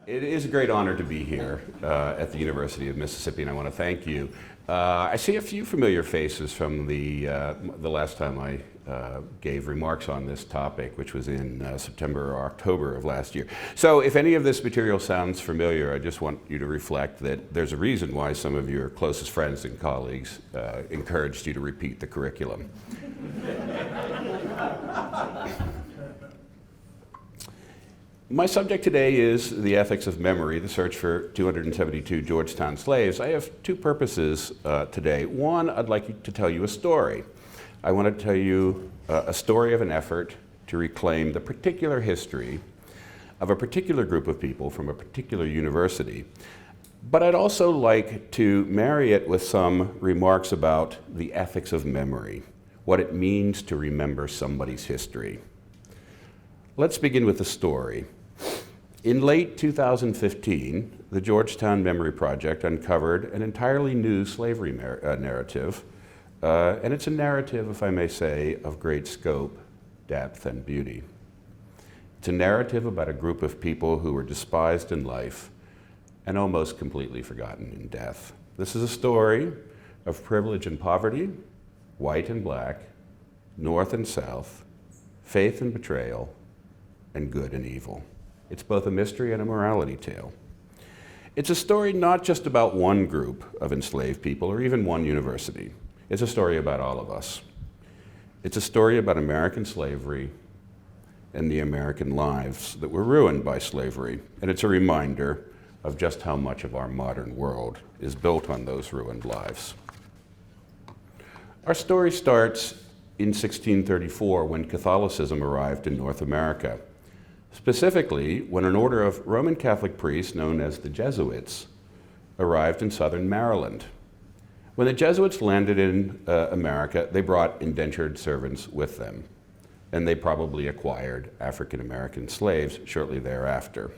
It is a great honor to be here at the University of Mississippi, and I want to thank you. I see a few familiar faces from the last time I gave remarks on this topic, which was in September or October of last year. So if any of this material sounds familiar, I just want you to reflect that there's a reason why some of your closest friends and colleagues encouraged you to repeat the curriculum. My subject today is the ethics of memory, the search for 272 Georgetown slaves. I have two purposes today. One, I'd like to tell you a story. I want to tell you a story of an effort to reclaim the particular history of a particular group of people from a particular university. But I'd also like to marry it with some remarks about the ethics of memory, what it means to remember somebody's history. Let's begin with the story. In late 2015, the Georgetown Memory Project uncovered an entirely new slavery narrative, and it's a narrative, if I may say, of great scope, depth, and beauty. It's a narrative about a group of people who were despised in life and almost completely forgotten in death. This is a story of privilege and poverty, white and black, north and south, faith and betrayal, and good and evil. It's both a mystery and a morality tale. It's a story not just about one group of enslaved people or even one university. It's a story about all of us. It's a story about American slavery and the American lives that were ruined by slavery. And it's a reminder of just how much of our modern world is built on those ruined lives. Our story starts in 1634 when Catholicism arrived in North America. Specifically, when an order of Roman Catholic priests known as the Jesuits arrived in southern Maryland. When the Jesuits landed in America, they brought indentured servants with them, and they probably acquired African American slaves shortly thereafter.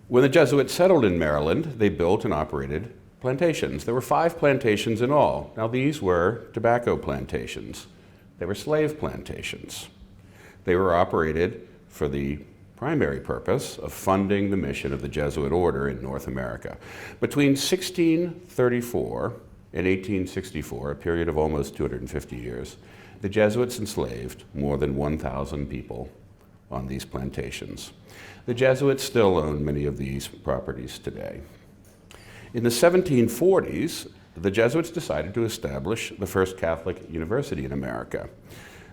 When the Jesuits settled in Maryland, they built and operated plantations. There were 5 plantations in all. Now, these were tobacco plantations. They were slave plantations. They were operated for the primary purpose of funding the mission of the Jesuit order in North America. Between 1634 and 1864, a period of almost 250 years, the Jesuits enslaved more than 1,000 people on these plantations. The Jesuits still own many of these properties today. In the 1740s, the Jesuits decided to establish the first Catholic university in America,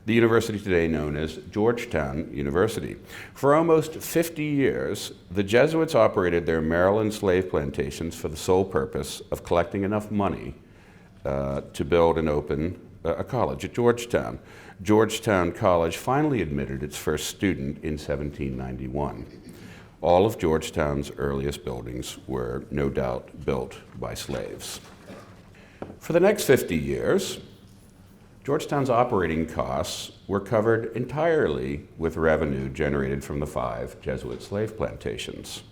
the university today known as Georgetown University. For almost 50 years, the Jesuits operated their Maryland slave plantations for the sole purpose of collecting enough money to build and open a college at Georgetown. Georgetown College finally admitted its first student in 1791. All of Georgetown's earliest buildings were no doubt built by slaves. For the next 50 years, Georgetown's operating costs were covered entirely with revenue generated from the 5 Jesuit slave plantations.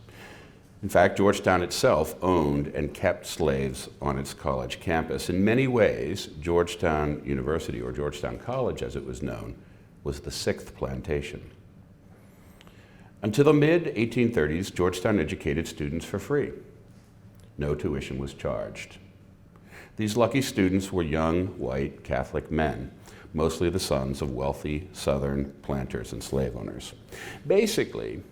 In fact, Georgetown itself owned and kept slaves on its college campus. In many ways, Georgetown University, or Georgetown College as it was known, was the 6th plantation. Until the mid-1830s, Georgetown educated students for free. No tuition was charged. These lucky students were young, white, Catholic men, mostly the sons of wealthy Southern planters and slave owners. Basically,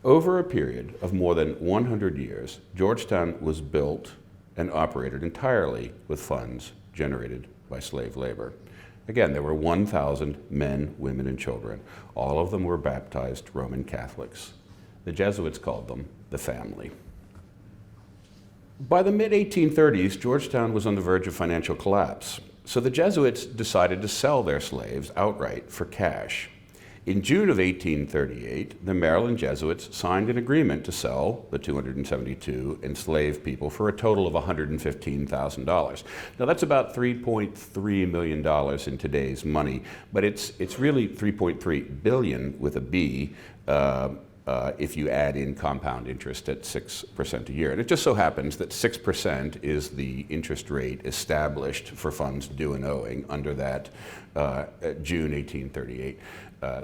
over a period of more than 100 years, Georgetown was built and operated entirely with funds generated by slave labor. Again, there were 1,000 men, women, and children. All of them were baptized Roman Catholics. The Jesuits called them the family. By the mid-1830s, Georgetown was on the verge of financial collapse, so the Jesuits decided to sell their slaves outright for cash. In June of 1838, the Maryland Jesuits signed an agreement to sell the 272 enslaved people for a total of $115,000. Now that's about $3.3 million in today's money, but it's really $3.3 billion with a B. if you add in compound interest at 6% a year. And it just so happens that 6% is the interest rate established for funds due and owing under that June 1838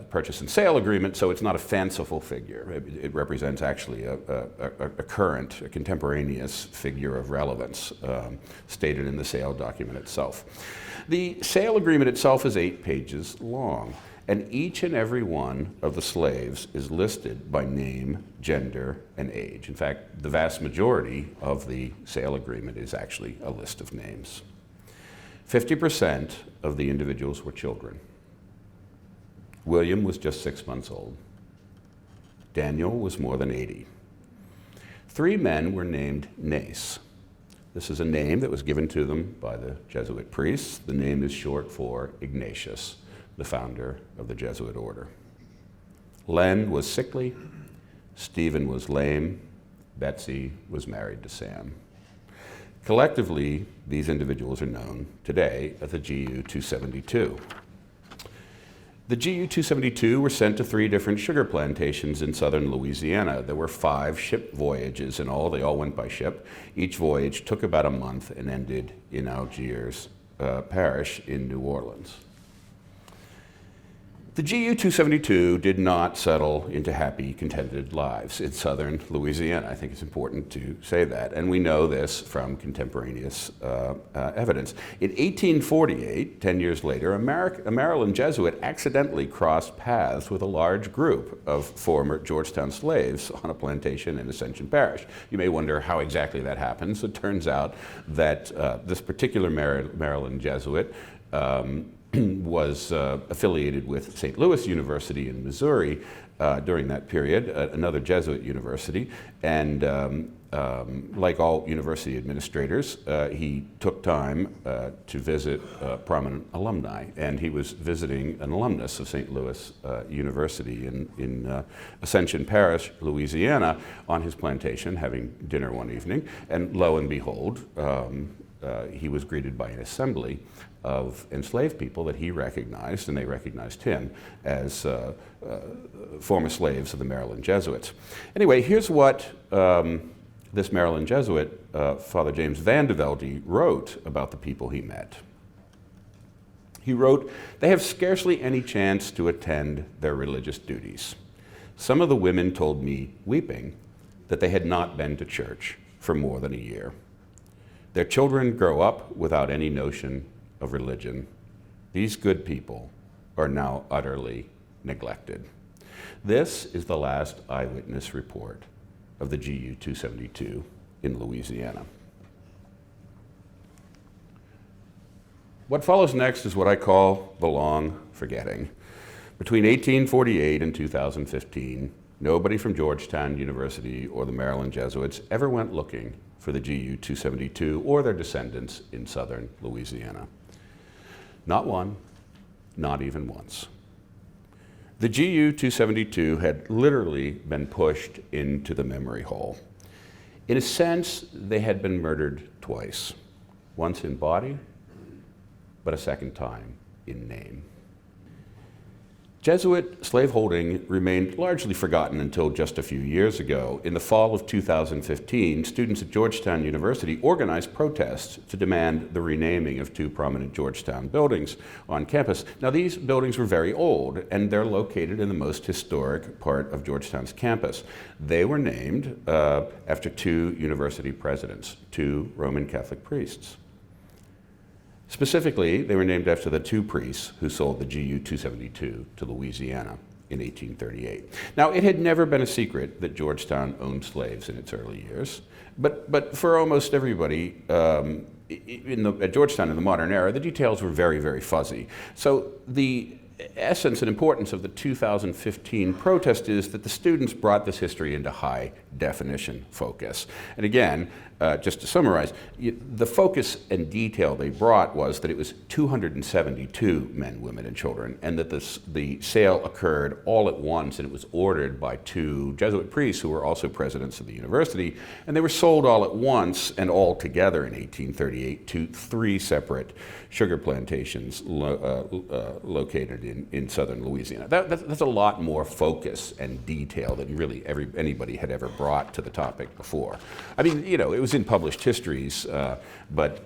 purchase and sale agreement, so it's not a fanciful figure. It represents actually a current, a contemporaneous figure of relevance stated in the sale document itself. The sale agreement itself is 8 pages long, and each and every one of the slaves is listed by name, gender, and age. In fact, the vast majority of the sale agreement is actually a list of names. 50% of the individuals were children. William was just 6 months old. Daniel was more than 80. 3 men were named Nace. This is a name that was given to them by the Jesuit priests. The name is short for Ignatius, the founder of the Jesuit order. Len was sickly. Stephen was lame. Betsy was married to Sam. Collectively, these individuals are known today as the GU 272. The GU 272 were sent to 3 different sugar plantations in southern Louisiana. There were 5 ship voyages in all. They all went by ship. Each voyage took about a month and ended in Algiers Parish in New Orleans. The GU 272 did not settle into happy, contented lives in southern Louisiana. I think it's important to say that, and we know this from contemporaneous evidence. In 1848, 10 years later, a Maryland Jesuit accidentally crossed paths with a large group of former Georgetown slaves on a plantation in Ascension Parish. You may wonder how exactly that happens. It turns out that this particular Maryland Jesuit was affiliated with St. Louis University in Missouri during that period, another Jesuit university, and like all university administrators, he took time to visit prominent alumni, and he was visiting an alumnus of St. Louis University in Ascension Parish, Louisiana, on his plantation, having dinner one evening, and lo and behold, he was greeted by an assembly of enslaved people that he recognized, and they recognized him as former slaves of the Maryland Jesuits. Anyway, here's what this Maryland Jesuit, Father James Van de Velde, wrote about the people he met. He wrote, "They have scarcely any chance to attend their religious duties. Some of the women told me, weeping, that they had not been to church for more than a year. Their children grow up without any notion of religion. These good people are now utterly neglected." This is the last eyewitness report of the GU 272 in Louisiana. What follows next is what I call the long forgetting. Between 1848 and 2015, nobody from Georgetown University or the Maryland Jesuits ever went looking for the GU 272 or their descendants in southern Louisiana. Not one, not even once. The GU 272 had literally been pushed into the memory hole. In a sense, they had been murdered twice, once in body, but a second time in name. Jesuit slaveholding remained largely forgotten until just a few years ago. In the fall of 2015, students at Georgetown University organized protests to demand the renaming of 2 prominent Georgetown buildings on campus. Now, these buildings were very old, and they're located in the most historic part of Georgetown's campus. They were named after 2 university presidents, 2 Roman Catholic priests. Specifically, they were named after the 2 priests who sold the GU 272 to Louisiana in 1838. Now, it had never been a secret that Georgetown owned slaves in its early years, but for almost everybody at Georgetown in the modern era, the details were very, very fuzzy. So the essence and importance of the 2015 protest is that the students brought this history into high definition focus. And again, just to summarize, the focus and detail they brought was that it was 272 men, women, and children, and that the sale occurred all at once, and it was ordered by 2 Jesuit priests who were also presidents of the university, and they were sold all at once and all together in 1838 to 3 separate sugar plantations located in southern Louisiana. That's a lot more focus and detail than really anybody had ever brought to the topic before. I mean, you know, it was in published histories, but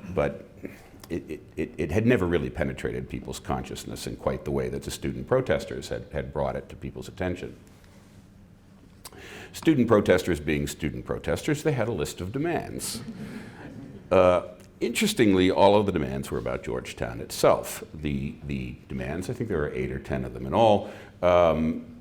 it had never really penetrated people's consciousness in quite the way that the student protesters had brought it to people's attention. Student protesters being student protesters, they had a list of demands. Interestingly, all of the demands were about Georgetown itself. The demands, I think there were 8 or 10 of them in all,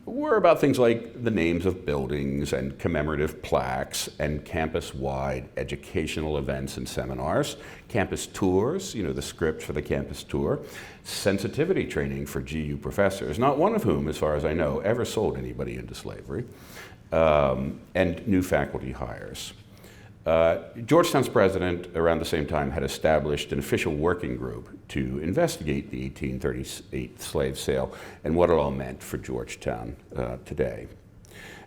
were about things like the names of buildings and commemorative plaques and campus-wide educational events and seminars, campus tours, you know, the script for the campus tour, sensitivity training for GU professors, not one of whom, as far as I know, ever sold anybody into slavery, and new faculty hires. Georgetown's president, around the same time, had established an official working group to investigate the 1838 slave sale and what it all meant for Georgetown today.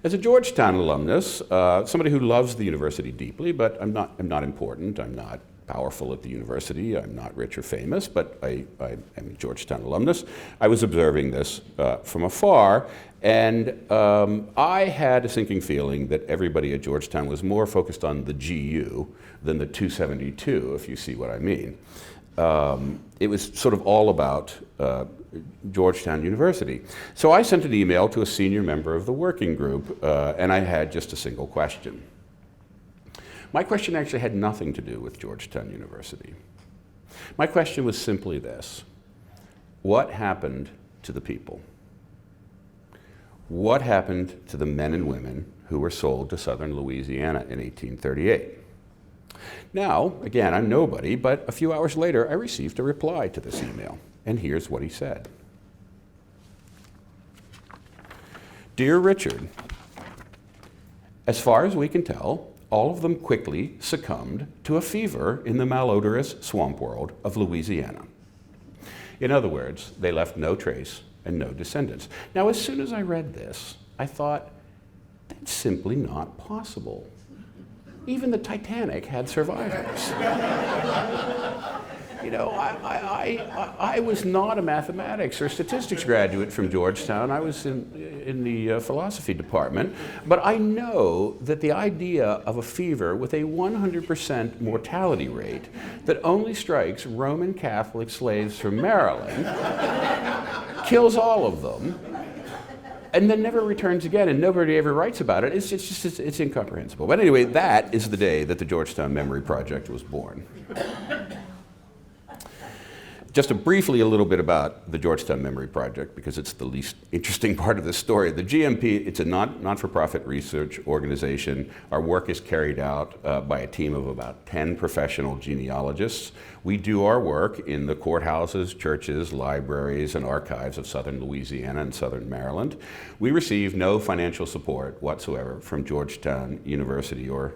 As a Georgetown alumnus, somebody who loves the university deeply, but I'm not important, I'm not powerful at the university, I'm not rich or famous, but I am a Georgetown alumnus. I was observing this from afar, and I had a sinking feeling that everybody at Georgetown was more focused on the GU than the 272, if you see what I mean. It was sort of all about Georgetown University. So I sent an email to a senior member of the working group, and I had just a single question. My question actually had nothing to do with Georgetown University. My question was simply this: what happened to the people? What happened to the men and women who were sold to southern Louisiana in 1838? Now, again, I'm nobody, but a few hours later I received a reply to this email, and here's what he said. Dear Richard, as far as we can tell, all of them quickly succumbed to a fever in the malodorous swamp world of Louisiana. In other words, they left no trace and no descendants. Now, as soon as I read this, I thought, that's simply not possible. Even the Titanic had survivors. You know, I was not a mathematics or statistics graduate from Georgetown. I was in the philosophy department. But I know that the idea of a fever with a 100% mortality rate that only strikes Roman Catholic slaves from Maryland kills all of them and then never returns again, and nobody ever writes about it. It's incomprehensible. But anyway, that is the day that the Georgetown Memory Project was born. Just briefly a little bit about the Georgetown Memory Project, because it's the least interesting part of this story. The GMP, it's a not-for-profit research organization. Our work is carried out by a team of about 10 professional genealogists. We do our work in the courthouses, churches, libraries, and archives of southern Louisiana and southern Maryland. We receive no financial support whatsoever from Georgetown University or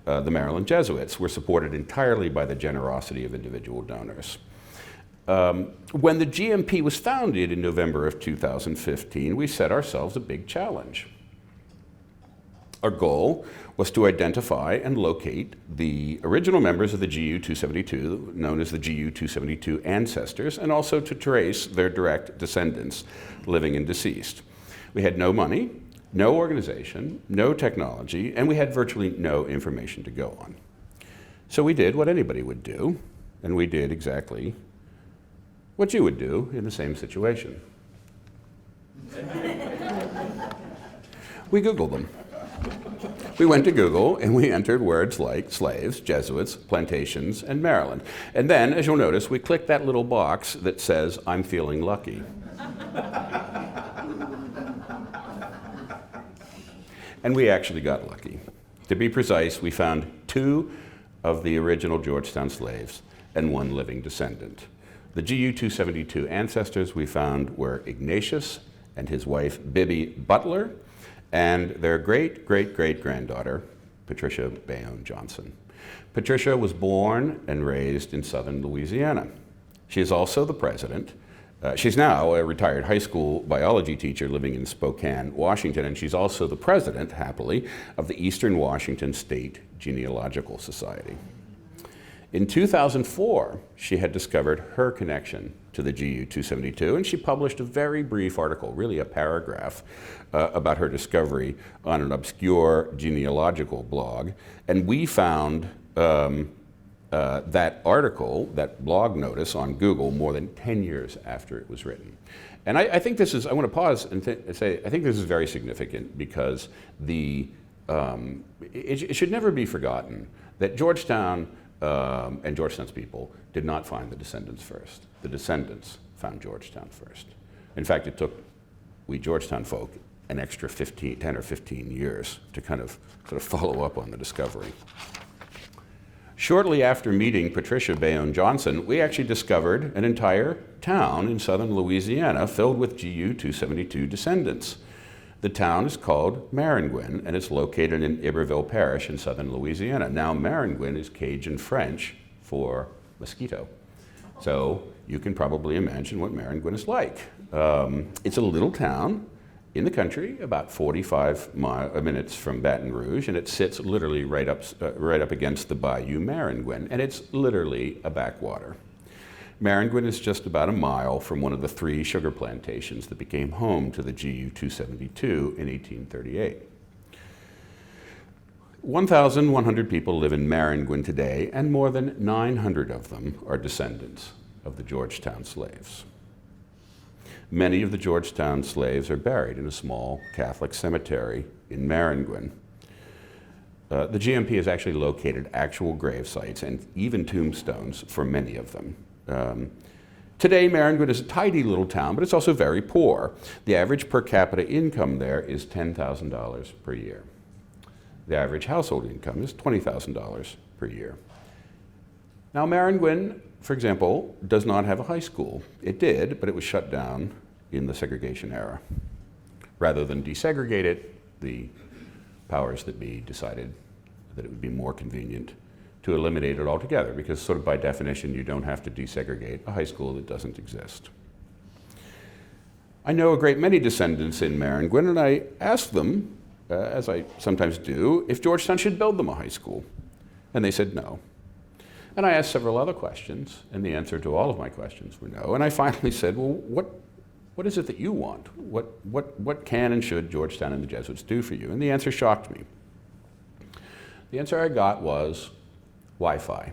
the Maryland Jesuits. We're supported entirely by the generosity of individual donors. When the GMP was founded in November of 2015, we set ourselves a big challenge. Our goal was to identify and locate the original members of the GU 272, known as the GU 272 ancestors, and also to trace their direct descendants, living and deceased. We had no money, no organization, no technology, and we had virtually no information to go on. So we did what anybody would do, and we did exactly what you would do in the same situation. We Googled them. We went to Google and we entered words like slaves, Jesuits, plantations, and Maryland. And then, as you'll notice, we clicked that little box that says, I'm feeling lucky. And we actually got lucky. To be precise, we found 2 of the original Georgetown slaves and 1 living descendant. The GU 272 ancestors we found were Ignatius and his wife Bibby Butler, and their great-great-great-granddaughter, Patricia Bayonne Johnson. Patricia was born and raised in southern Louisiana. She is also the president. She's now a retired high school biology teacher living in Spokane, Washington, and she's also the president, happily, of the Eastern Washington State Genealogical Society. In 2004, she had discovered her connection to the GU-272, and she published a very brief article, really a paragraph, about her discovery on an obscure genealogical blog. And we found that article, that blog notice on Google more than 10 years after it was written. And I think this is, I want to pause and say, I think this is very significant because it should never be forgotten that Georgetown and Georgetown's people did not find the descendants first. The descendants found Georgetown first. In fact, it took we Georgetown folk an extra 10 or 15 years to kind of sort of follow up on the discovery. Shortly after meeting Patricia Bayonne Johnson, we actually discovered an entire town in southern Louisiana filled with GU-272 descendants. The town is called Maringouin, and it's located in Iberville Parish in southern Louisiana. Now, Maringouin is Cajun French for mosquito. So you can probably imagine what Maringouin is like. It's a little town in the country, about 45 minutes from Baton Rouge, and it sits literally right up against the Bayou Maringouin, and it's literally a backwater. Maringouin is just about a mile from one of the 3 sugar plantations that became home to the GU-272 in 1838. 1,100 people live in Maringouin today, and more than 900 of them are descendants of the Georgetown slaves. Many of the Georgetown slaves are buried in a small Catholic cemetery in Maringouin. The GMP has actually located actual grave sites and even tombstones for many of them. Today, Maringouin is a tidy little town, but it's also very poor. The average per capita income there is $10,000 per year. The average household income is $20,000 per year. Now, Maringouin, for example, does not have a high school. It did, but it was shut down in the segregation era. Rather than desegregate it, the powers that be decided that it would be more convenient to eliminate it altogether, because sort of by definition, you don't have to desegregate a high school that doesn't exist. I know a great many descendants in Maringouin, and I asked them, as I sometimes do, if Georgetown should build them a high school. And they said no. And I asked several other questions, and the answer to all of my questions were no. And I finally said, well, what is it that you want? What can and should Georgetown and the Jesuits do for you? And the answer shocked me. The answer I got was Wi-Fi.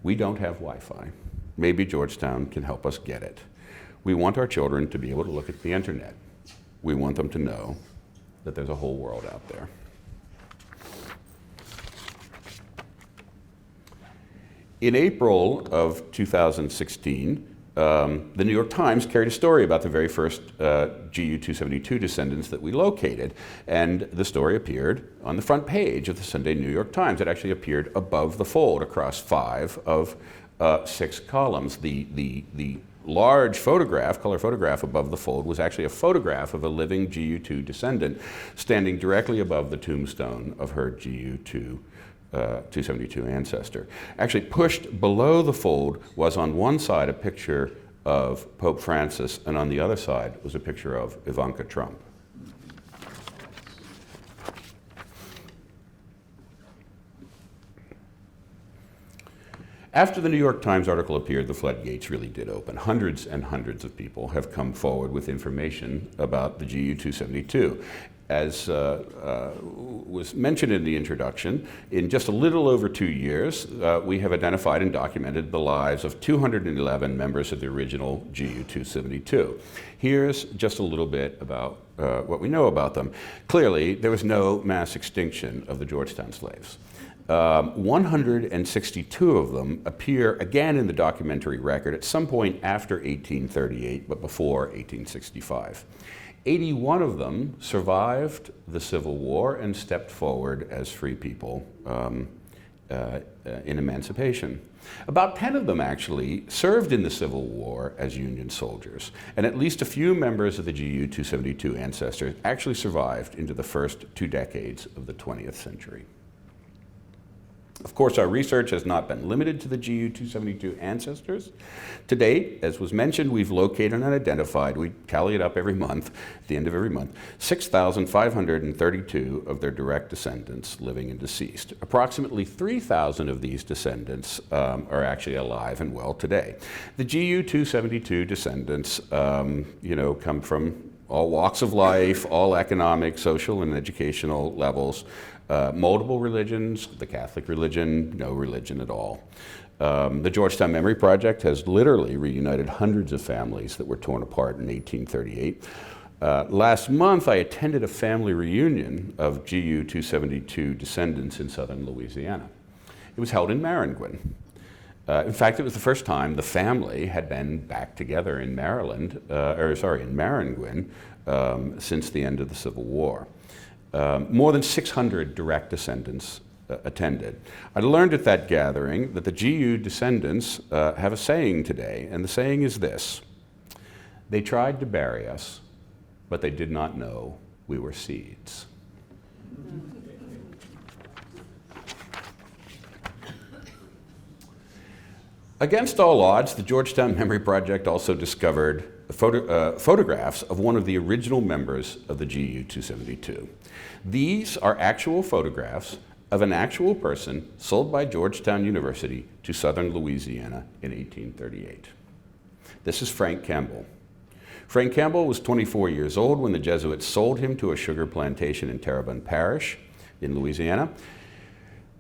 We don't have Wi-Fi. Maybe Georgetown can help us get it. We want our children to be able to look at the internet. We want them to know that there's a whole world out there. In April of 2016, the New York Times carried a story about the very first GU-272 descendants that we located, and the story appeared on the front page of the Sunday New York Times. It actually appeared above the fold across 5 of 6 columns. The large photograph, color photograph above the fold, was actually a photograph of a living GU-2 descendant standing directly above the tombstone of her GU-272 ancestor. Actually, pushed below the fold was on one side a picture of Pope Francis, and on the other side was a picture of Ivanka Trump. After the New York Times article appeared, the floodgates really did open. Hundreds and hundreds of people have come forward with information about the GU-272. As was mentioned in the introduction, in just a little over 2 years, we have identified and documented the lives of 211 members of the original GU-272. Here's just a little bit about what we know about them. Clearly, there was no mass extinction of the Georgetown slaves. 162 of them appear again in the documentary record at some point after 1838, but before 1865. 81 of them survived the Civil War and stepped forward as free people in emancipation. About 10 of them actually served in the Civil War as Union soldiers, and at least a few members of the GU-272 ancestors actually survived into the first 2 decades of the 20th century. Of course, our research has not been limited to the GU-272 ancestors. To date, as was mentioned, we've located and identified, we tally it up every month, at the end of every month, 6,532 of their direct descendants, living and deceased. Approximately 3,000 of these descendants are actually alive and well today. The GU-272 descendants, come from all walks of life, all economic, social, and educational levels. Multiple religions, the Catholic religion, no religion at all. The Georgetown Memory Project has literally reunited hundreds of families that were torn apart in 1838. Last month, I attended a family reunion of GU-272 descendants in southern Louisiana. It was held in Maringouin. In fact, it was the first time the family had been back together in Maringouin since the end of the Civil War. More than 600 direct descendants attended. I learned at that gathering that the GU descendants have a saying today, and the saying is this: they tried to bury us, but they did not know we were seeds. Against all odds, the Georgetown Memory Project also discovered photographs of one of the original members of the GU-272. These are actual photographs of an actual person sold by Georgetown University to southern Louisiana in 1838. This is Frank Campbell. Frank Campbell was 24 years old when the Jesuits sold him to a sugar plantation in Terrebonne Parish in Louisiana.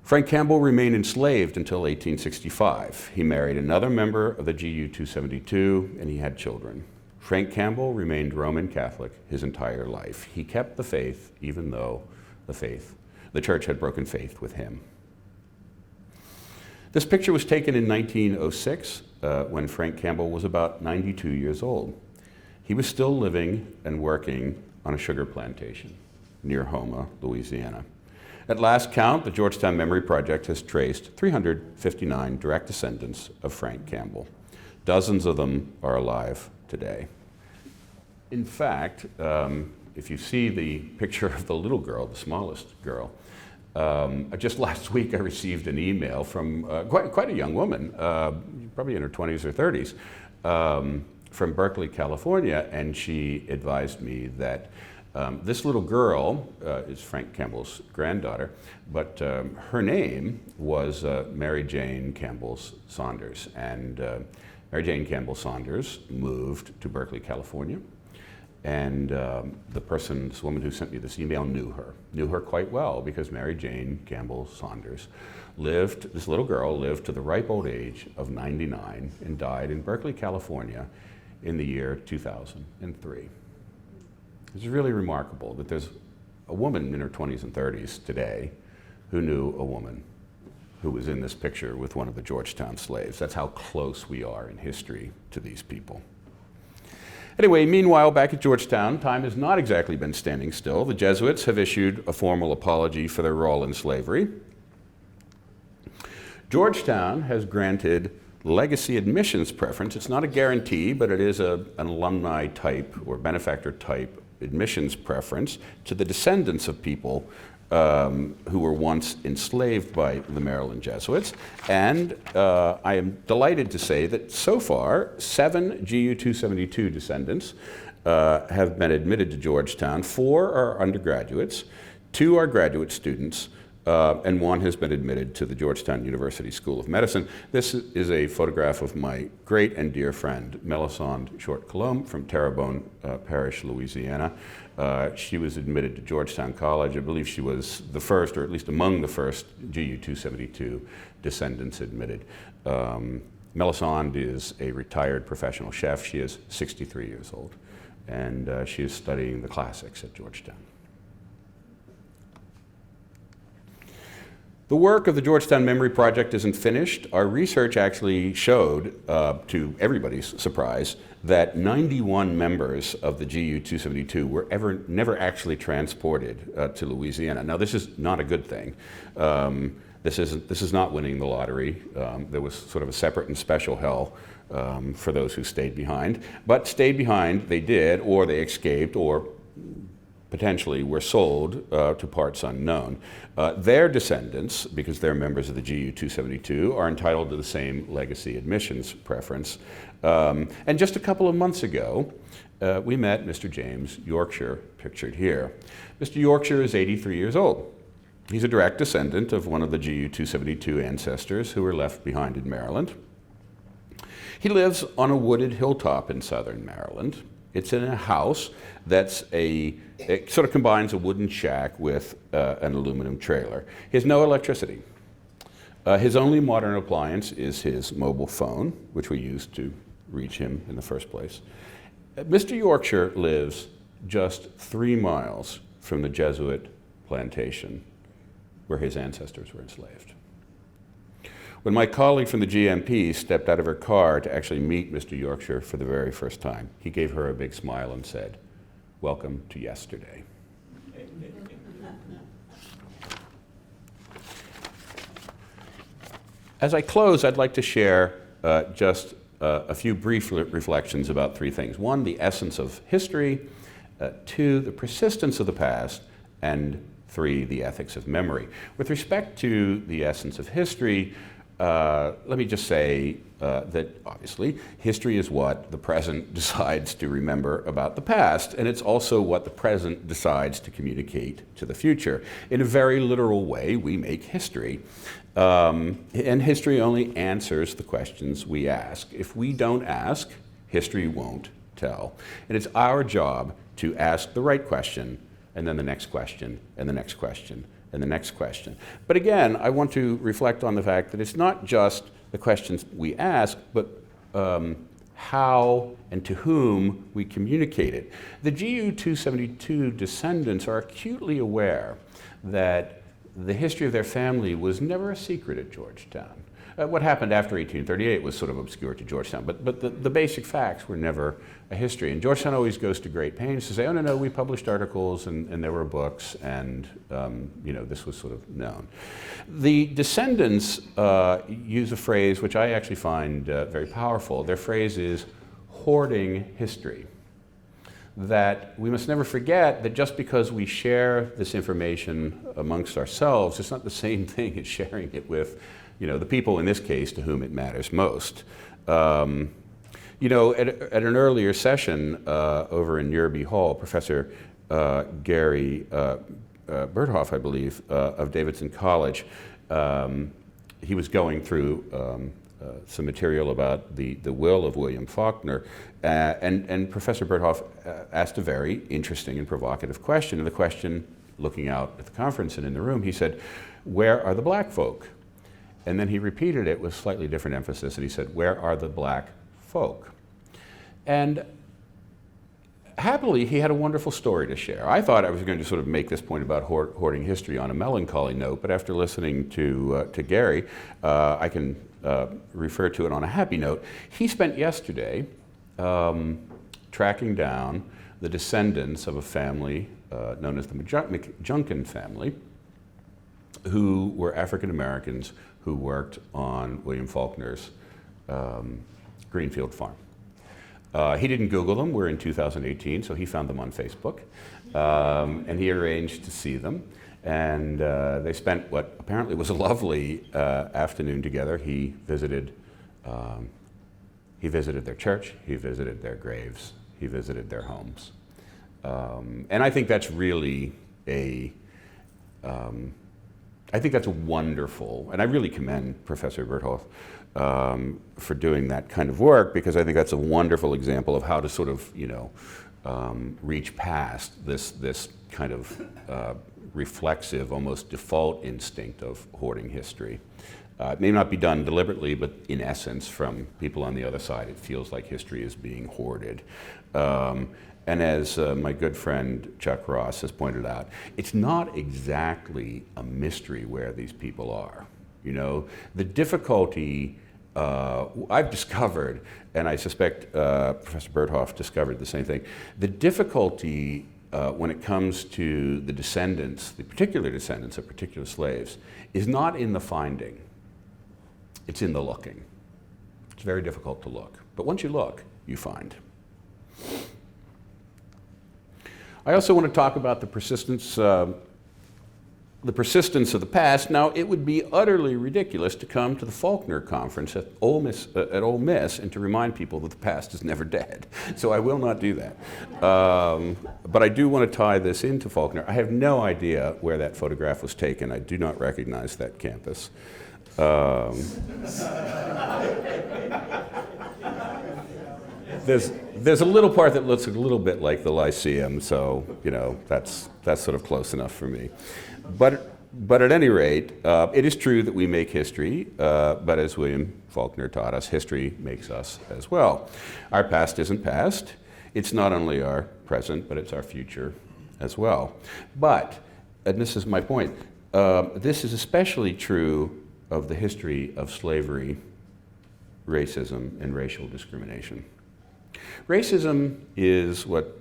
Frank Campbell remained enslaved until 1865. He married another member of the GU-272 and he had children. Frank Campbell remained Roman Catholic his entire life. He kept the faith even though the church had broken faith with him. This picture was taken in 1906 when Frank Campbell was about 92 years old. He was still living and working on a sugar plantation near Houma, Louisiana. At last count, the Georgetown Memory Project has traced 359 direct descendants of Frank Campbell. Dozens of them are alive today. In fact, if you see the picture of the little girl, the smallest girl, just last week I received an email from quite a young woman, probably in her 20s or 30s, from Berkeley, California, and she advised me that this little girl is Frank Campbell's granddaughter, but her name was Mary Jane Campbell Saunders. And Mary Jane Campbell Saunders moved to Berkeley, California. And this woman who sent me this email knew her quite well, because Mary Jane Campbell Saunders this little girl lived to the ripe old age of 99 and died in Berkeley, California in the year 2003. It's really remarkable that there's a woman in her 20s and 30s today who knew a woman who was in this picture with one of the Georgetown slaves. That's how close we are in history to these people. Anyway, meanwhile, back at Georgetown, time has not exactly been standing still. The Jesuits have issued a formal apology for their role in slavery. Georgetown has granted legacy admissions preference. It's not a guarantee, but it is an alumni type or benefactor type admissions preference to the descendants of people who were once enslaved by the Maryland Jesuits. And I am delighted to say that so far, 7 GU-272 descendants have been admitted to Georgetown. 4 are undergraduates, 2 are graduate students, and 1 has been admitted to the Georgetown University School of Medicine. This is a photograph of my great and dear friend, Melisande Short-Colombe from Terrebonne Parish, Louisiana. She was admitted to Georgetown College. I believe she was the first, or at least among the first, GU-272 descendants admitted. Melisande is a retired professional chef. She is 63 years old, and she is studying the classics at Georgetown. The work of the Georgetown Memory Project isn't finished. Our research actually showed, to everybody's surprise, that 91 members of the GU-272 were never actually transported to Louisiana. Now, this is not a good thing. This is not winning the lottery. There was sort of a separate and special hell for those who stayed behind. But stayed behind, they did, or they escaped, or potentially were sold to parts unknown. Their descendants, because they're members of the GU 272, are entitled to the same legacy admissions preference. And just a couple of months ago, we met Mr. James Yorkshire, pictured here. Mr. Yorkshire is 83 years old. He's a direct descendant of one of the GU 272 ancestors who were left behind in Maryland. He lives on a wooded hilltop in southern Maryland. It's in a house that's it sort of combines a wooden shack with an aluminum trailer. He has no electricity. His only modern appliance is his mobile phone, which we used to reach him in the first place. Mr. Yorkshire lives just 3 miles from the Jesuit plantation where his ancestors were enslaved. When my colleague from the GMP stepped out of her car to actually meet Mr. Yorkshire for the very first time, he gave her a big smile and said, "Welcome to yesterday." As I close, I'd like to share just a few brief reflections about 3 things. 1, the essence of history. 2, the persistence of the past. And 3, the ethics of memory. With respect to the essence of history, let me just say that obviously history is what the present decides to remember about the past, and it's also what the present decides to communicate to the future. In a very literal way, we make history, and history only answers the questions we ask. If we don't ask, history won't tell. And it's our job to ask the right question, and then the next question, and the next question, and the next question. But again, I want to reflect on the fact that it's not just the questions we ask, but how and to whom we communicate it. The GU 272 descendants are acutely aware that the history of their family was never a secret at Georgetown. What happened after 1838 was sort of obscure to Georgetown, but the basic facts were never a history. And Georgetown always goes to great pains to say, oh, no, we published articles and there were books and, this was sort of known. The descendants use a phrase which I actually find very powerful. Their phrase is hoarding history. That we must never forget that just because we share this information amongst ourselves, it's not the same thing as sharing it with the people in this case to whom it matters most. At an earlier session over in Yerby Hall, Professor Gary Berthoff, I believe, of Davidson College, he was going through some material about the will of William Faulkner, and Professor Berthoff asked a very interesting and provocative question. And the question, looking out at the conference and in the room, he said, "Where are the black folk?" And then he repeated it with slightly different emphasis, and he said, "Where are the black folk?" And happily, he had a wonderful story to share. I thought I was going to sort of make this point about hoarding history on a melancholy note, but after listening to Gary, I can refer to it on a happy note. He spent yesterday tracking down the descendants of a family known as the McJunkin family, who were African Americans who worked on William Faulkner's Greenfield farm. He didn't Google them. We're in 2018, so he found them on Facebook, and he arranged to see them. And they spent what apparently was a lovely afternoon together. He visited their church, he visited their graves, he visited their homes. And I think that's really I think that's a wonderful, and I really commend Professor Berthoff for doing that kind of work, because I think that's a wonderful example of how to sort of, reach past this kind of reflexive, almost default instinct of hoarding history. It may not be done deliberately, but in essence, from people on the other side, it feels like history is being hoarded. And as my good friend Chuck Ross has pointed out, it's not exactly a mystery where these people are. The difficulty I've discovered, and I suspect Professor Berthoff discovered the same thing, the difficulty when it comes to the descendants, the particular descendants of particular slaves, is not in the finding, it's in the looking. It's very difficult to look, but once you look, you find. I also want to talk about the persistence of the past. Now, it would be utterly ridiculous to come to the Faulkner conference at Ole Miss and to remind people that the past is never dead. So I will not do that. But I do want to tie this into Faulkner. I have no idea where that photograph was taken. I do not recognize that campus. There's a little part that looks a little bit like the Lyceum, so that's sort of close enough for me. But at any rate, it is true that we make history, but as William Faulkner taught us, history makes us as well. Our past isn't past. It's not only our present, but it's our future as well. But, and this is my point, this is especially true of the history of slavery, racism, and racial discrimination. Racism is what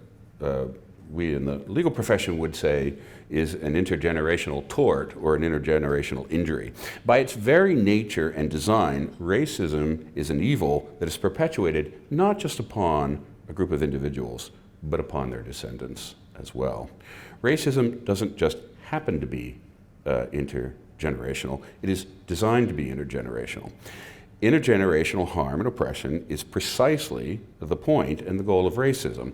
we in the legal profession would say is an intergenerational tort or an intergenerational injury. By its very nature and design, racism is an evil that is perpetuated not just upon a group of individuals, but upon their descendants as well. Racism doesn't just happen to be intergenerational, it is designed to be intergenerational. Intergenerational harm and oppression is precisely the point and the goal of racism.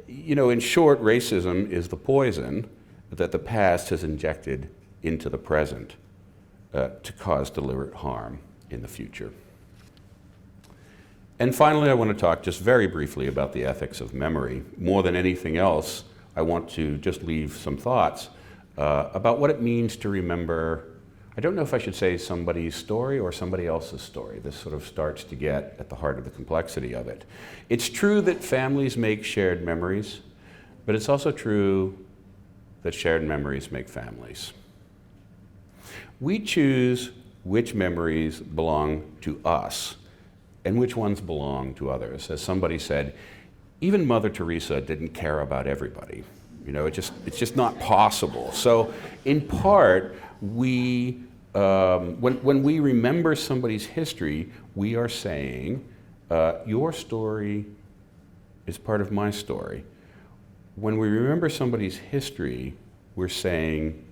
In short, racism is the poison that the past has injected into the present to cause deliberate harm in the future. And finally, I want to talk just very briefly about the ethics of memory. More than anything else, I want to just leave some thoughts about what it means to remember. I don't know if I should say somebody's story or somebody else's story. This sort of starts to get at the heart of the complexity of it. It's true that families make shared memories, but it's also true that shared memories make families. We choose which memories belong to us and which ones belong to others. As somebody said, even Mother Teresa didn't care about everybody. It's just not possible. So in part, when we remember somebody's history, we are saying, your story is part of my story. When we remember somebody's history, we're saying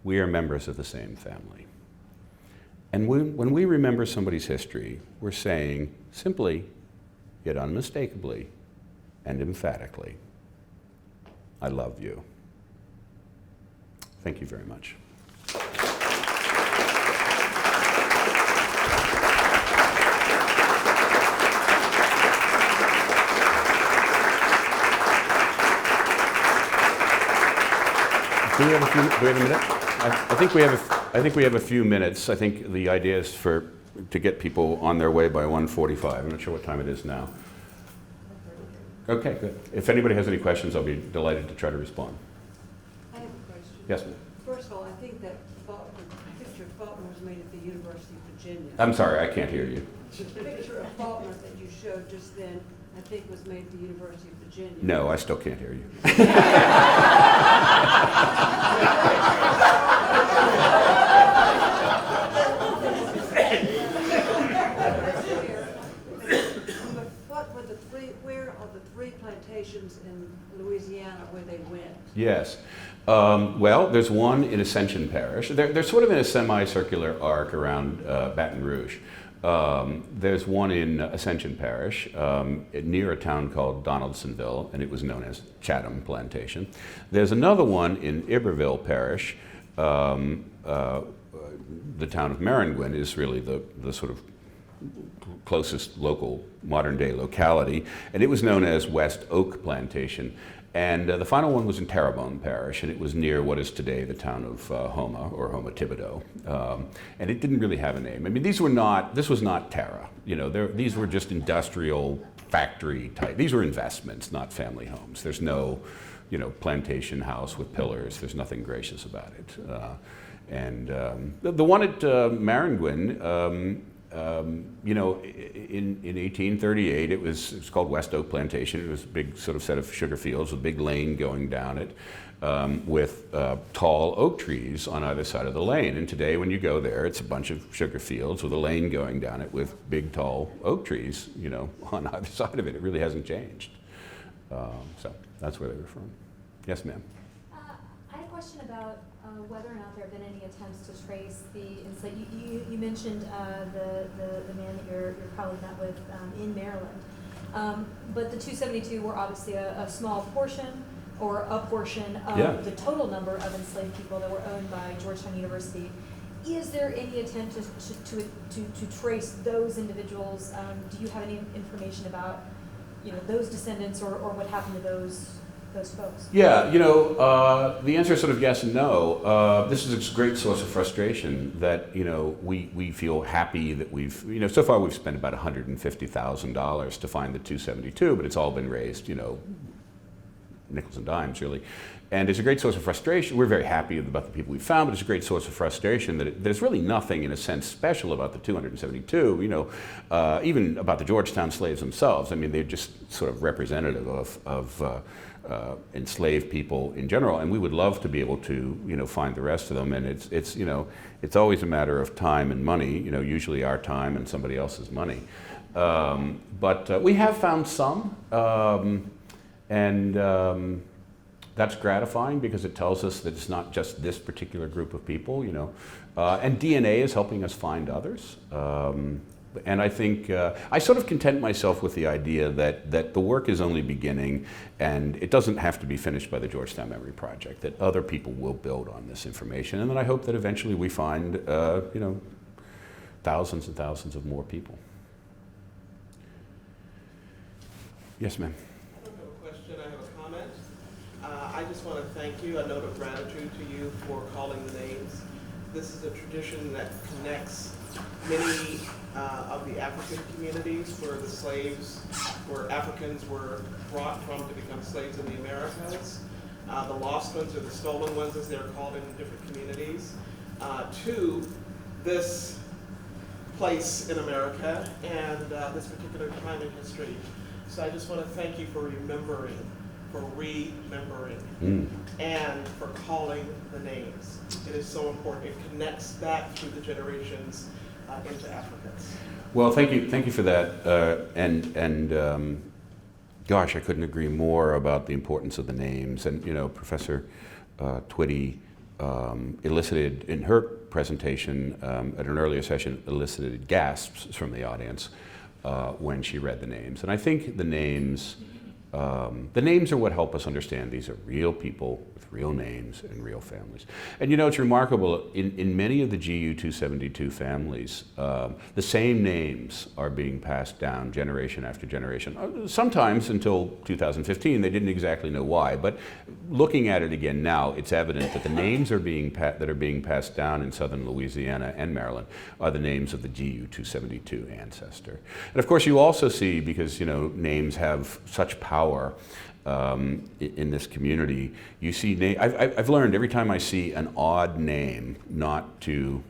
we are members of the same family. And when we remember somebody's history, we're saying simply, yet unmistakably, and emphatically, I love you. Thank you very much. Do we have a minute? I think we have a few minutes. I think the idea is to get people on their way by 1:45. I'm not sure what time it is now. Okay, good. If anybody has any questions, I'll be delighted to try to respond. I have a question. Yes, ma'am. First of all, I think that the picture of Faulkner was made at the University of Virginia. I'm sorry, I can't hear you. The picture of Faulkner that you showed just then, I think was made at the University of Virginia. No, I still can't hear you. Where are the three plantations in Louisiana where they went? Yes. Well, there's one in Ascension Parish. They're sort of in a semicircular arc around Baton Rouge. There's one in Ascension Parish near a town called Donaldsonville, and it was known as Chatham Plantation. There's another one in Iberville Parish. The town of Maringouin is really the sort of closest local modern-day locality, and it was known as West Oak Plantation. And the final one was in Terrebonne Parish, and it was near what is today the town of Houma, or Houma-Thibodeau. And it didn't really have a name. I mean, this was not Terra. These were just industrial factory type. These were investments, not family homes. There's no, plantation house with pillars. There's nothing gracious about it. The one at Maringouin, in 1838, it was called West Oak Plantation. It was a big sort of set of sugar fields with a big lane going down it with tall oak trees on either side of the lane. And today when you go there, it's a bunch of sugar fields with a lane going down it with big tall oak trees, on either side of it. It really hasn't changed. So that's where they were from. Yes, ma'am. I had a question about whether or not there have been any attempts to trace the enslaved. You mentioned the man that your colleague met with in Maryland, but the 272 were obviously a small portion or a portion of the total number of enslaved people that were owned by Georgetown University. Is there any attempt to trace those individuals? Do you have any information about those descendants or what happened to those folks? Yeah, the answer is sort of yes and no. This is a great source of frustration that, we feel happy that we've, so far we've spent about $150,000 to find the 272, but it's all been raised, nickels and dimes, really. And it's a great source of frustration. We're very happy about the people we found, but it's a great source of frustration that there's really nothing, in a sense, special about the 272, even about the Georgetown slaves themselves. I mean, they're just sort of representative of enslaved people in general, and we would love to be able to, find the rest of them. And it's always a matter of time and money, usually our time and somebody else's money. But we have found some, and that's gratifying because it tells us that it's not just this particular group of people, and DNA is helping us find others. And I think I sort of content myself with the idea that the work is only beginning and it doesn't have to be finished by the Georgetown Memory Project, that other people will build on this information. And then I hope that eventually we find, thousands and thousands of more people. Yes, ma'am. I don't have a question, I have a comment. I just want to thank you, a note of gratitude to you for calling the names. This is a tradition that connects many of the African communities where the slaves, where Africans were brought from to become slaves in the Americas. The lost ones or the stolen ones, as they're called in different communities, to this place in America and this particular time in history. So I just want to thank you for remembering, and for calling the names. It is so important. It connects back through the generations into Africans. Well, thank you for that. Gosh, I couldn't agree more about the importance of the names. And Professor Twitty elicited in her presentation at an earlier session, elicited gasps from the audience when she read the names. And I think the names are what help us understand these are real people with real names and real families. And it's remarkable, in many of the GU 272 families, the same names are being passed down generation after generation. Sometimes until 2015, they didn't exactly know why, but looking at it again now, it's evident that the names that are being passed down in southern Louisiana and Maryland are the names of the GU 272 ancestor. And of course you also see, because names have such power in this community, you see I've learned every time I see an odd name not to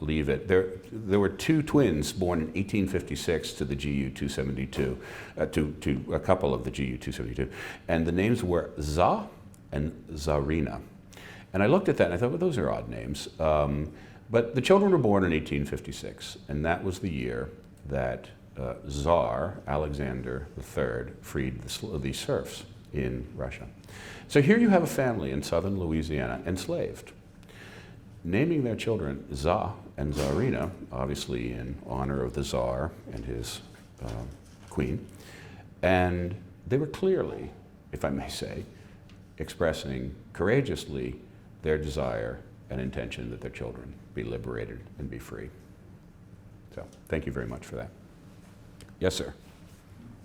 leave it. There were two twins born in 1856 to the GU 272, to a couple of the GU 272, and the names were Za and Zarina. And I looked at that and I thought, well, those are odd names. But the children were born in 1856, and that was the year that Tsar Alexander III freed the serfs in Russia. So here you have a family in southern Louisiana enslaved, naming their children Za and Zarina, obviously in honor of the Tsar and his queen. And they were clearly, if I may say, expressing courageously their desire and intention that their children be liberated and be free. So thank you very much for that. Yes, sir.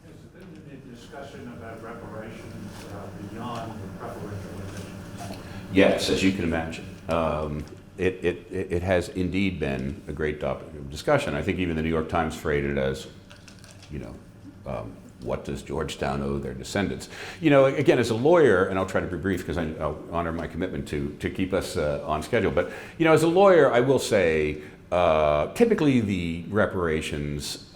Has there been any discussion about reparations beyond the preparation? Yes, as you can imagine. It has indeed been a great topic of discussion. I think even the New York Times phrased it as, what does Georgetown owe their descendants? Again, as a lawyer, and I'll try to be brief because I'll honor my commitment to keep us on schedule, but as a lawyer, I will say, typically the reparations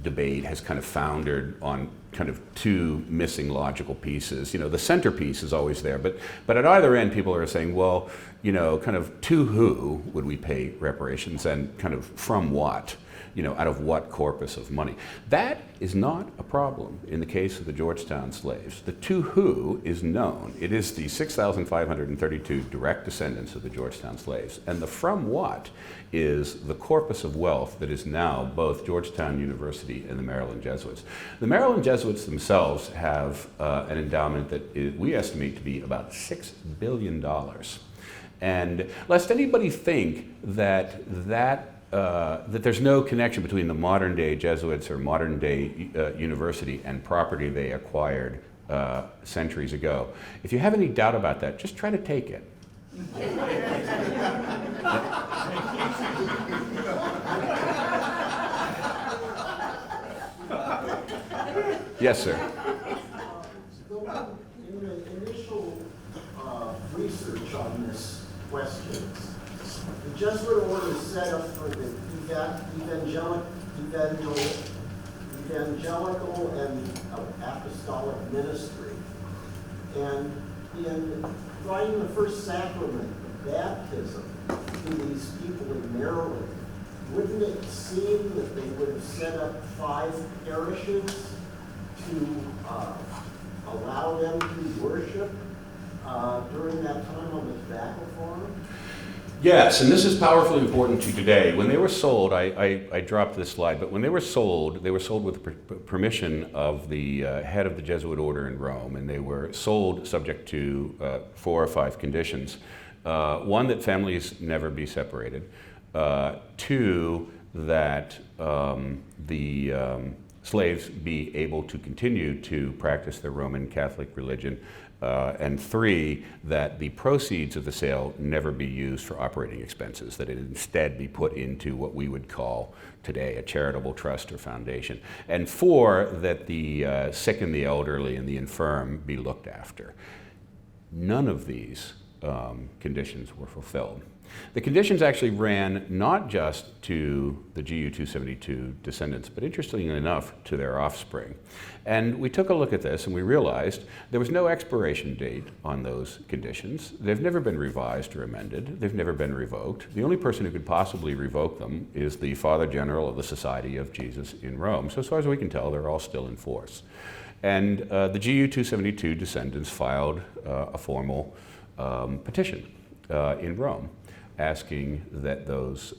debate has kind of foundered on kind of two missing logical pieces. The centerpiece is always there, but at either end people are saying, well, kind of to who would we pay reparations and kind of from what? out of what corpus of money. That is not a problem in the case of the Georgetown slaves. The to who is known. It is the 6,532 direct descendants of the Georgetown slaves. And the from what is the corpus of wealth that is now both Georgetown University and the Maryland Jesuits. The Maryland Jesuits themselves have an endowment that we estimate to be about $6 billion. And lest anybody think that there's no connection between the modern day Jesuits or modern day university and property they acquired centuries ago. If you have any doubt about that, just try to take it. Yes, sir. In the initial research on this question, the Jesuit order is set up for the evangelical and apostolic ministry. And in writing the first sacrament of baptism to these people in Maryland, wouldn't it seem that they would have set up 5 parishes to allow them to worship during that time on the tobacco farm? Yes, and this is powerfully important to today. When they were sold, I dropped this slide, but when they were sold with the permission of the head of the Jesuit order in Rome, and they were sold subject to 4 or 5 conditions. 1, that families never be separated. 2, that the slaves be able to continue to practice their Roman Catholic religion. And 3, that the proceeds of the sale never be used for operating expenses, that it instead be put into what we would call today a charitable trust or foundation. And 4, that the sick and the elderly and the infirm be looked after. None of these conditions were fulfilled. The conditions actually ran not just to the GU 272 descendants, but interestingly enough, to their offspring. And we took a look at this and we realized there was no expiration date on those conditions. They've never been revised or amended. They've never been revoked. The only person who could possibly revoke them is the Father General of the Society of Jesus in Rome. So as far as we can tell, they're all still in force. And the GU 272 descendants filed a formal petition in Rome, asking that those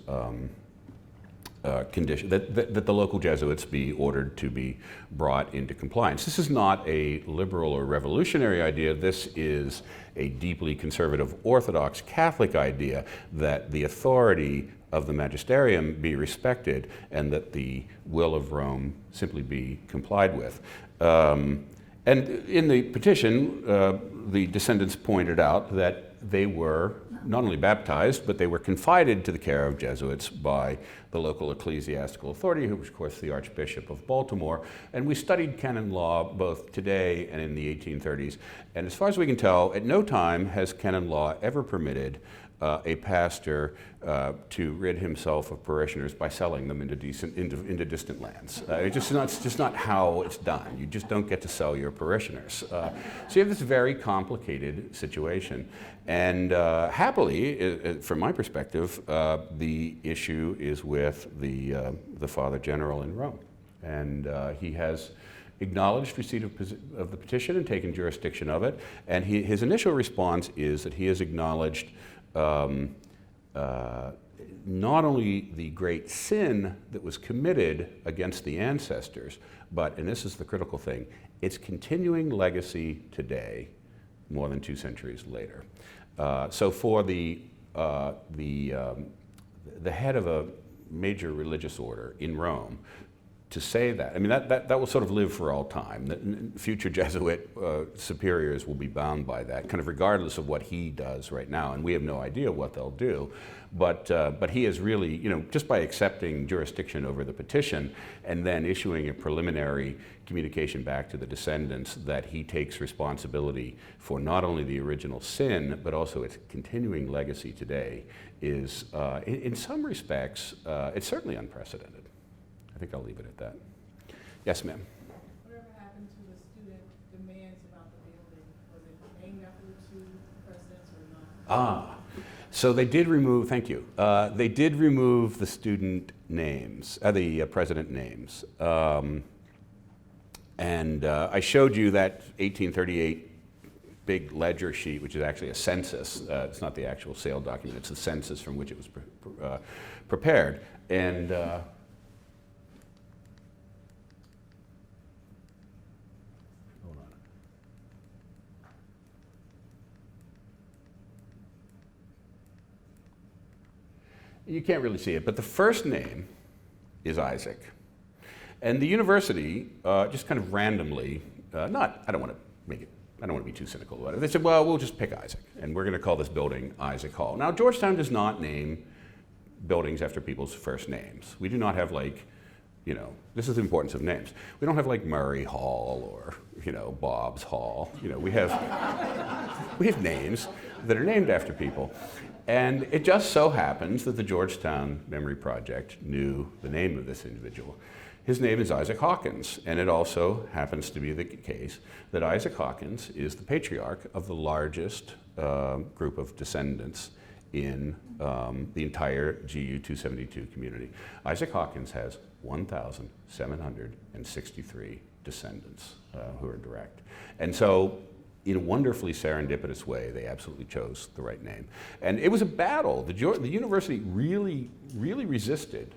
conditions, that the local Jesuits be ordered to be brought into compliance. This is not a liberal or revolutionary idea. This is a deeply conservative Orthodox Catholic idea that the authority of the magisterium be respected and that the will of Rome simply be complied with. And in the petition, the descendants pointed out that they were not only baptized, but they were confided to the care of Jesuits by the local ecclesiastical authority, who was, of course, the Archbishop of Baltimore. And we studied canon law both today and in the 1830s. And as far as we can tell, at no time has canon law ever permitted a pastor to rid himself of parishioners by selling them into distant lands. It's just not how it's done. You just don't get to sell your parishioners. So you have this very complicated situation. And happily, from my perspective, the issue is with the Father General in Rome. And he has acknowledged receipt of the petition and taken jurisdiction of it. And his initial response is that he has acknowledged not only the great sin that was committed against the ancestors, but, and this is the critical thing, its continuing legacy today, more than 2 centuries later. So for the head of a major religious order in Rome to say that, I mean, that will sort of live for all time. The future Jesuit superiors will be bound by that, kind of regardless of what he does right now, and we have no idea what they'll do. But he is really, just by accepting jurisdiction over the petition and then issuing a preliminary communication back to the descendants that he takes responsibility for not only the original sin, but also its continuing legacy today is, in some respects, it's certainly unprecedented. I think I'll leave it at that. Yes, ma'am. Whatever happened to the student demands about the building? Was it named after the 2 presidents or not? So they did remove, thank you, they did remove the student names, president names. I showed you that 1838 big ledger sheet, which is actually a census. It's not the actual sale document, it's the census from which it was prepared. And hold on. You can't really see it, but the first name is Isaac. And the university, just kind of randomly, I don't want to be too cynical about it. They said, well, we'll just pick Isaac, and we're going to call this building Isaac Hall. Now, Georgetown does not name buildings after people's first names. We do not have this is the importance of names. We don't have like Murray Hall or, Bob's Hall. We have names that are named after people. And it just so happens that the Georgetown Memory Project knew the name of this individual. His name is Isaac Hawkins, and it also happens to be the case that Isaac Hawkins is the patriarch of the largest group of descendants in the entire GU 272 community. Isaac Hawkins has 1,763 descendants who are direct. And so, in a wonderfully serendipitous way, they absolutely chose the right name. And it was a battle. The university really resisted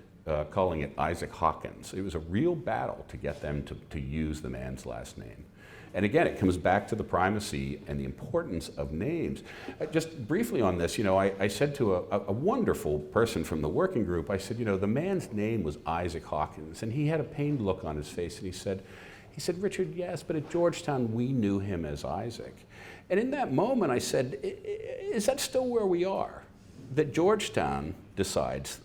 calling it Isaac Hawkins. It was a real battle to get them to use the man's last name. And again, it comes back to the primacy and the importance of names. Just briefly on this, I said to a wonderful person from the working group, I said, the man's name was Isaac Hawkins. And he had a pained look on his face, and he said, Richard, yes, but at Georgetown, we knew him as Isaac. And in that moment, I said, is that still where we are? That Georgetown decides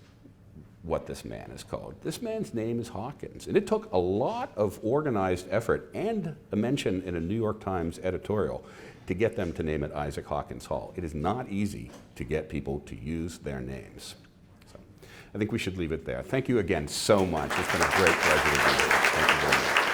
what this man is called. This man's name is Hawkins. And it took a lot of organized effort and a mention in a New York Times editorial to get them to name it Isaac Hawkins Hall. It is not easy to get people to use their names. So I think we should leave it there. Thank you again so much. It's been a great pleasure to be here. Thank you very much.